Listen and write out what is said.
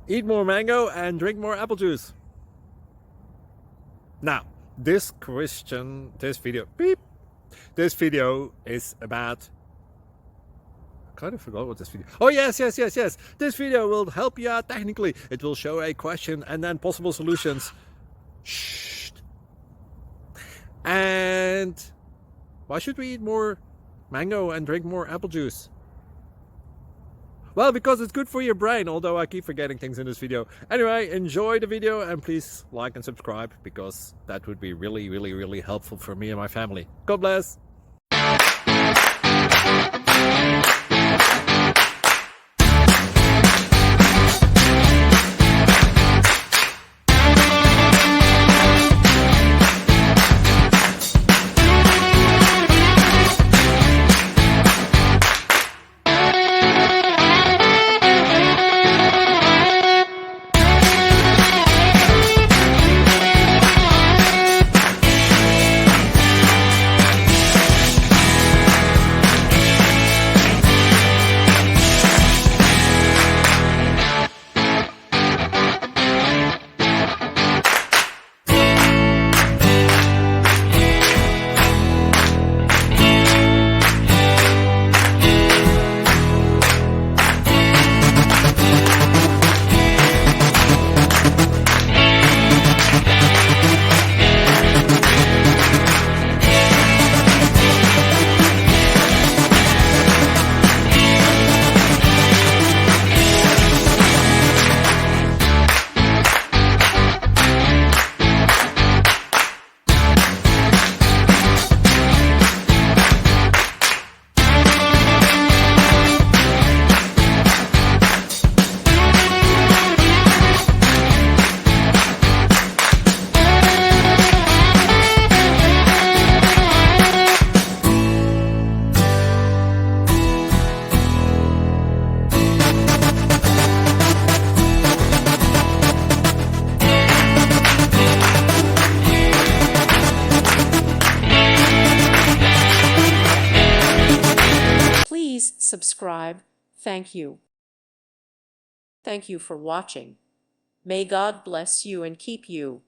Eat more mango and drink more apple juice. Now, this video is about, I kind of forgot what this video. Oh, yes. This video will help you out technically. It will show a question and then possible solutions. Shh. And why should we eat more mango and drink more apple juice? Well, because it's good for your brain, although I keep forgetting things in this video. Anyway, enjoy the video and please like and subscribe, because that would be really helpful for me and my family. God bless! Please subscribe. Thank you. Thank you for watching. May God bless you and keep you.